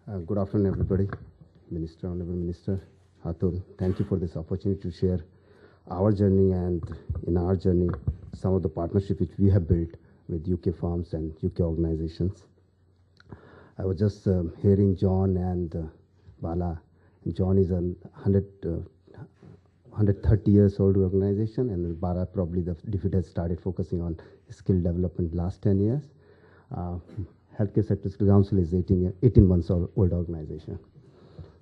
Good afternoon, everybody. Minister, Honorable Minister Hathur, thank you for this opportunity to share our journey and in our journey some of the partnership which we have built with UK firms and UK organizations. I was just hearing John and Bala. John is a 130 years old organization, and Bala probably the DFID has started focusing on skill development last 10 years. Healthcare Sector Skills Council is 18 months old organization.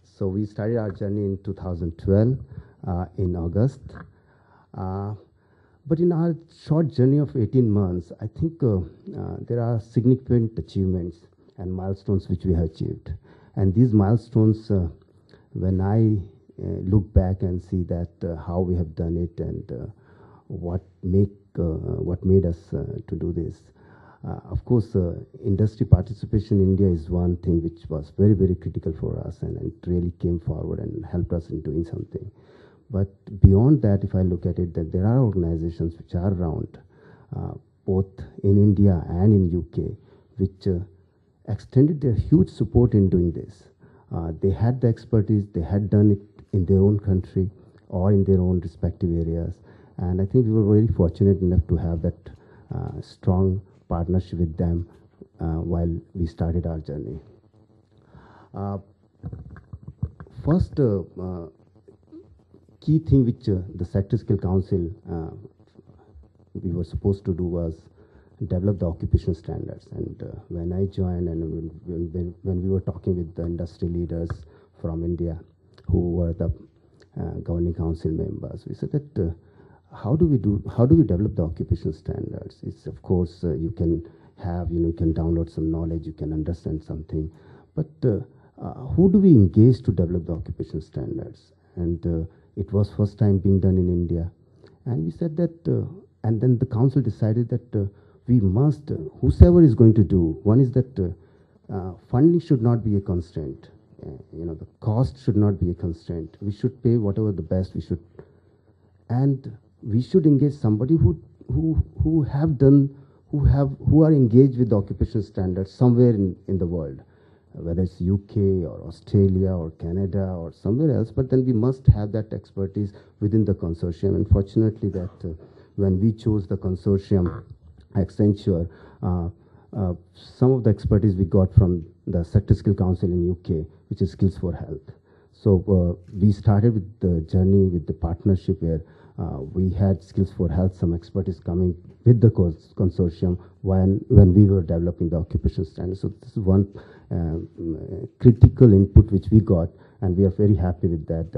So we started our journey in 2012 in August. But in our short journey of 18 months, I think there are significant achievements and milestones which we have achieved. And these milestones, when I look back and see that how we have done it and what made us to do this. Of course, industry participation in India is one thing which was very, very critical for us, and it really came forward and helped us in doing something. But beyond that, if I look at it, that there are organizations which are around, both in India and in UK, which extended their huge support in doing this. They had the expertise, they had done it in their own country or in their own respective areas. And I think we were very fortunate enough to have that strong partnership with them while we started our journey. First key thing which the Sector Skill Council we were supposed to do was develop the occupational standards. And when I joined and when we were talking with the industry leaders from India who were the governing council members, we said that how do we develop the occupational standards? It's of course you can have, you can download some knowledge, you can understand something, but who do we engage to develop the occupational standards? And it was first time being done in India, and we said that, and then the council decided that we must, whosoever is going to do, one is that funding should not be a constraint. The cost should not be a constraint. We should pay whatever the best we should, and we should engage somebody who are engaged with the occupational standards somewhere in the world, whether it's UK or Australia or Canada or somewhere else. But then we must have that expertise within the consortium. And fortunately, that when we chose the consortium, Accenture, some of the expertise we got from the Sector Skill Council in UK, which is Skills for Health. So we started with the journey with the partnership where we had Skills for Health, some expertise coming with the consortium when we were developing the occupational standards. So this is one critical input which we got, and we are very happy with that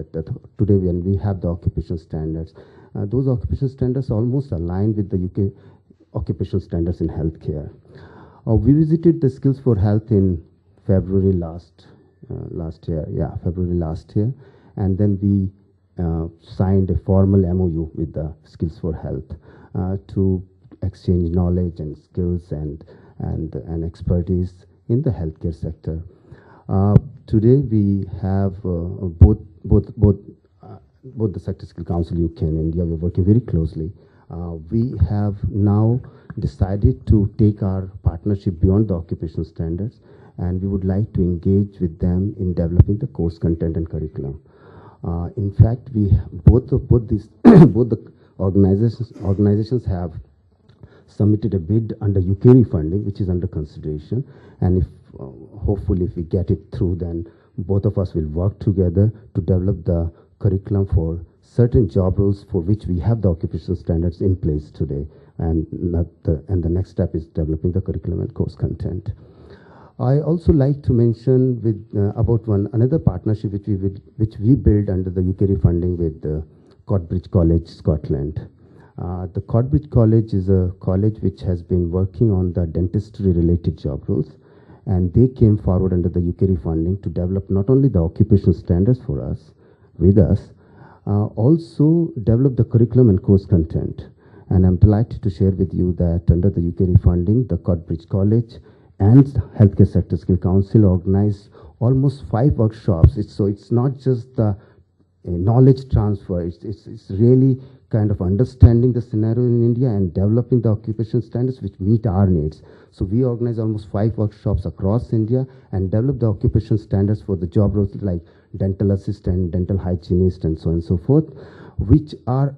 today when we have the occupational standards, those occupational standards almost aligned with the UK occupational standards in healthcare. We visited the Skills for Health in February last year, and then we signed a formal MOU with the Skills for Health to exchange knowledge and skills and expertise in the healthcare sector. Today we have both the Sector Skill Council UK and India. We're working very closely. We have now decided to take our partnership beyond the occupational standards, and we would like to engage with them in developing the course content and curriculum. In fact, both the organizations have submitted a bid under UK funding, which is under consideration. And if hopefully if we get it through, then both of us will work together to develop the curriculum for certain job roles for which we have the occupational standards in place today. And the next step is developing the curriculum and course content. I also like to mention about another partnership which we built under the UK funding with Cottbridge College, Scotland. The Cottbridge College is a college which has been working on the dentistry related job roles, and they came forward under the UK funding to develop not only the occupational standards for us, also develop the curriculum and course content. And I'm delighted to share with you that under the UK funding, the Cottbridge College and Healthcare Sector Skill Council organized almost 5 workshops. So it's not just the knowledge transfer. It's really kind of understanding the scenario in India and developing the occupation standards which meet our needs. So we organize almost 5 workshops across India and develop the occupation standards for the job roles like dental assistant, dental hygienist, and so on and so forth, which are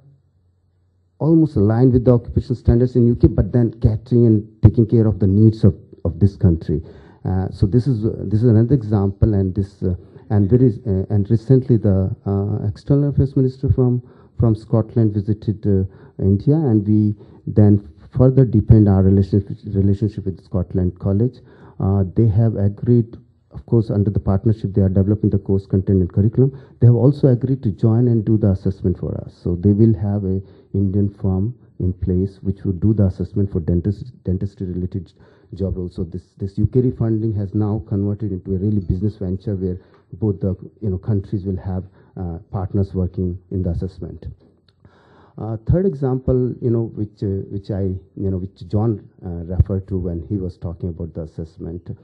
almost aligned with the occupation standards in UK, but then catering and taking care of the needs of this country. So this is another example, and this and there is and recently the External Affairs Minister from Scotland visited India, and we then further deepened our relationship with Scotland College. They have agreed, of course, under the partnership, they are developing the course content and curriculum. They have also agreed to join and do the assessment for us. So they will have a Indian firm in place which will do the assessment for dentistry related job roles. So this UK funding has now converted into a really business venture where both the countries will have partners working in the assessment. Third example, which John referred to when he was talking about the assessment.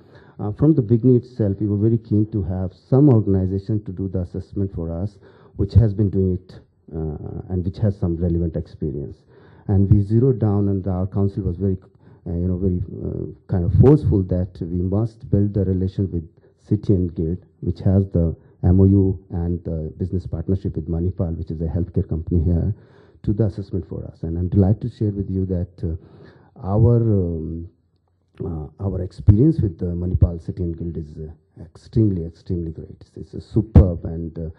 From the beginning itself, we were very keen to have some organization to do the assessment for us, which has been doing it and which has some relevant experience. And we zeroed down, and our council was very, kind of forceful that we must build the relation with City and Guild, which has the MOU and the business partnership with Manipal, which is a healthcare company here, to the assessment for us. And I'm delighted to share with you that our experience with the Manipal City and Guild is extremely great. It's superb, and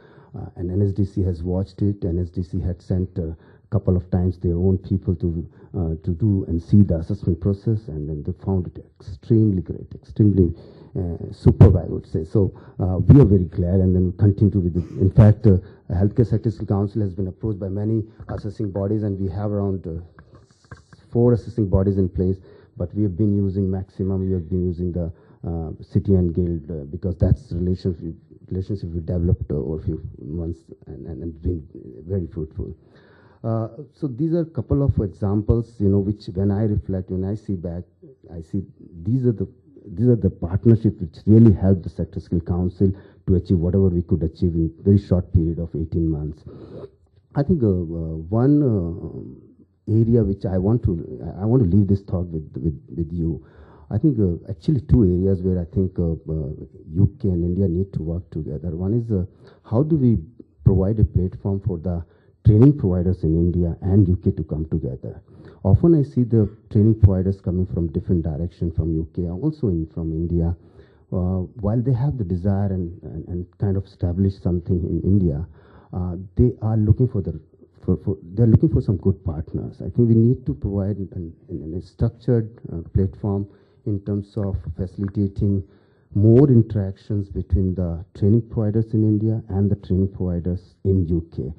NSDC has watched it. NSDC had sent a couple of times their own people to do and see the assessment process, and then they found it extremely great, extremely superb, I would say. So we are very glad, and then we continue with it. In fact, Healthcare Statistical Council has been approached by many assessing bodies, and we have around 4 assessing bodies in place, but we have been using maximum, we have been using the City and Guild because that's the relationship we developed over a few months and been very fruitful. So these are a couple of examples, which when I reflect, when I see back, I see these are the partnerships which really helped the Sector Skill Council to achieve whatever we could achieve in a very short period of 18 months. I think one area which I want to leave this thought with you. I think actually 2 areas where I think UK and India need to work together. One is how do we provide a platform for the training providers in India and UK to come together. Often I see the training providers coming from different directions from UK, also from India. While they have the desire and kind of establish something in India, they are looking for they're looking for some good partners. I think we need to provide a structured platform in terms of facilitating more interactions between the training providers in India and the training providers in UK.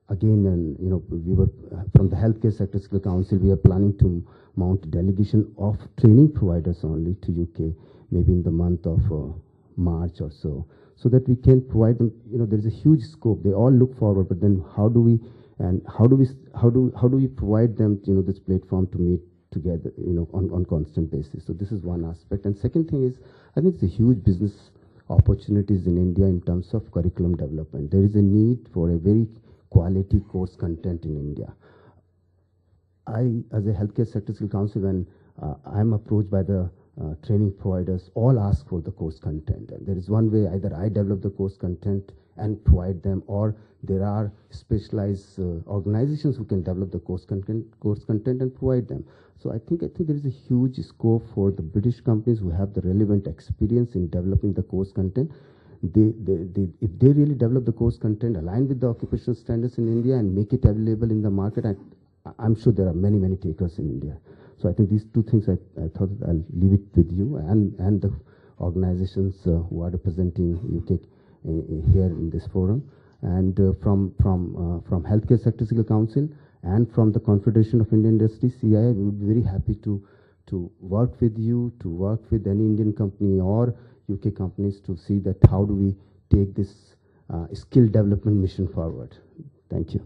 Again, we were from the Healthcare Sector Skill Council, we are planning to mount a delegation of training providers only to UK, maybe in the month of March or so that we can provide them. There is a huge scope. They all look forward, but then how do we provide them, this platform to meet together, on constant basis. So this is one aspect. And second thing is, I think it's a huge business opportunities in India in terms of curriculum development. There is a need for a very quality course content in India. I, as a Healthcare Sector Skill Council, when I'm approached by the training providers, all ask for the course content. And there is one way, either I develop the course content and provide them, or there are specialized organizations who can develop the course content and provide them. So I think there is a huge scope for the British companies who have the relevant experience in developing the course content. If they really develop the course content aligned with the occupational standards in India and make it available in the market, I'm sure there are many takers in India. So I think these 2 things I thought I'll leave it with you and the organizations who are representing UK here in this forum, and from Healthcare Sector Skill Council and from the Confederation of Indian Industry, CII, we would be very happy to work with you, to work with any Indian company or UK companies to see that how do we take this skill development mission forward. Thank you.